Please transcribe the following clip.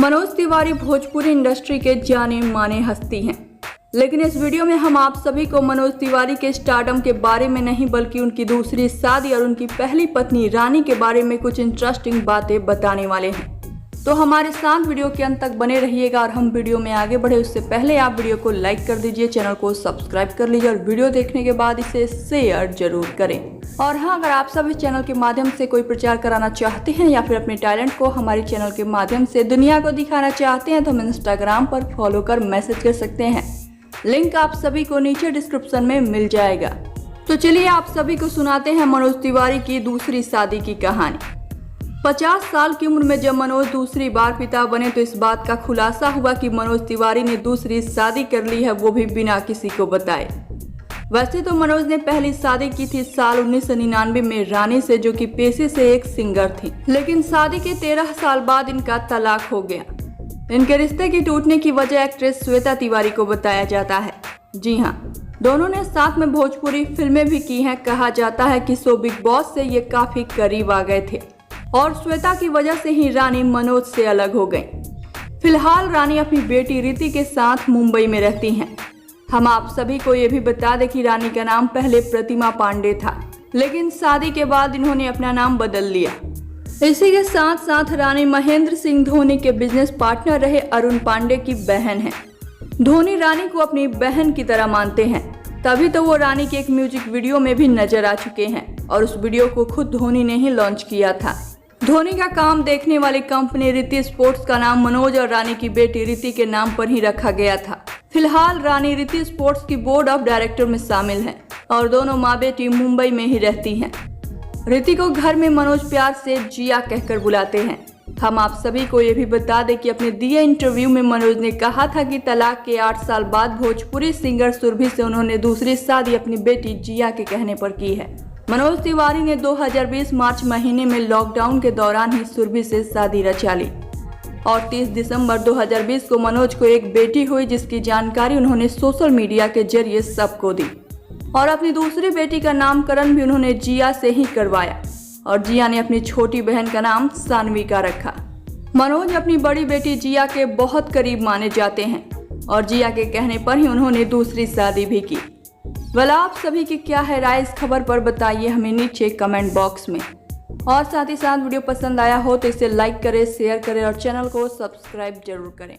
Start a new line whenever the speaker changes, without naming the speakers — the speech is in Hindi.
मनोज तिवारी भोजपुरी इंडस्ट्री के जाने माने हस्ती हैं, लेकिन इस वीडियो में हम आप सभी को मनोज तिवारी के स्टारडम के बारे में नहीं बल्कि उनकी दूसरी शादी और उनकी पहली पत्नी रानी के बारे में कुछ इंटरेस्टिंग बातें बताने वाले हैं। तो हमारे साथ वीडियो के अंत तक बने रहिएगा और हम वीडियो में आगे बढ़े उससे पहले आप वीडियो को लाइक कर दीजिए, चैनल को सब्सक्राइब कर लीजिए और वीडियो देखने के बाद इसे शेयर जरूर करें। और हाँ, अगर आप सभी चैनल के माध्यम से कोई प्रचार कराना चाहते हैं या फिर अपने टैलेंट को हमारे चैनल के माध्यम से दुनिया को दिखाना चाहते हैं तो हम इंस्टाग्राम पर फॉलो कर मैसेज कर सकते हैं। लिंक आप सभी को नीचे डिस्क्रिप्शन में मिल जाएगा। तो चलिए आप सभी को सुनाते हैं मनोज तिवारी की दूसरी शादी की कहानी। 50 साल की उम्र में जब मनोज दूसरी बार पिता बने तो इस बात का खुलासा हुआ कि मनोज तिवारी ने दूसरी शादी कर ली है, वो भी बिना किसी को बताए। वैसे तो मनोज ने पहली शादी की थी साल 1999 में रानी से, जो कि पेशे से एक सिंगर थी, लेकिन शादी के 13 साल बाद इनका तलाक हो गया। इनके रिश्ते की टूटने की वजह एक्ट्रेस श्वेता तिवारी को बताया जाता है। जी हाँ, दोनों ने साथ में भोजपुरी फिल्में भी की हैं। कहा जाता है कि शो बिग बॉस से ये काफी करीब आ गए थे और श्वेता की वजह से ही रानी मनोज से अलग हो गई। फिलहाल रानी अपनी बेटी रीति के साथ मुंबई में रहती हैं। हम आप सभी को ये भी बता दें कि रानी का नाम पहले प्रतिमा पांडे था, लेकिन शादी के बाद इन्होंने अपना नाम बदल लिया। इसी के साथ साथ रानी महेंद्र सिंह धोनी के बिजनेस पार्टनर रहे अरुण पांडे की बहन है। धोनी रानी को अपनी बहन की तरह मानते हैं, तभी तो वो रानी के एक म्यूजिक वीडियो में भी नजर आ चुके हैं और उस वीडियो को खुद धोनी ने ही लॉन्च किया था। धोनी का काम देखने वाली कंपनी रीति स्पोर्ट्स का नाम मनोज और रानी की बेटी रीति के नाम पर ही रखा गया था। फिलहाल रानी रीति स्पोर्ट्स की बोर्ड ऑफ डायरेक्टर में शामिल हैं और दोनों माँ बेटी मुंबई में ही रहती हैं। रीति को घर में मनोज प्यार से जिया कहकर बुलाते हैं। हम आप सभी को ये भी बता दें कि अपने दिए इंटरव्यू में मनोज ने कहा था कि तलाक के 8 साल बाद भोजपुरी सिंगर सुरभि से उन्होंने दूसरी शादी अपनी बेटी जिया के कहने पर की है। मनोज तिवारी ने 2020 मार्च महीने में लॉकडाउन के दौरान ही सुरभि से शादी रचा ली और 30 दिसंबर 2020 को मनोज को एक बेटी हुई, जिसकी जानकारी उन्होंने सोशल मीडिया के जरिए सबको दी और अपनी दूसरी बेटी का नामकरण भी उन्होंने जिया से ही करवाया और जिया ने अपनी छोटी बहन का नाम सानवी का रखा। मनोज अपनी बड़ी बेटी जिया के बहुत करीब माने जाते हैं और जिया के कहने पर ही उन्होंने दूसरी शादी भी की। वाला आप सभी की क्या है राय इस खबर पर, बताइए हमें नीचे कमेंट बॉक्स में। और साथ ही साथ वीडियो पसंद आया हो तो इसे लाइक करें, शेयर करें और चैनल को सब्सक्राइब जरूर करें।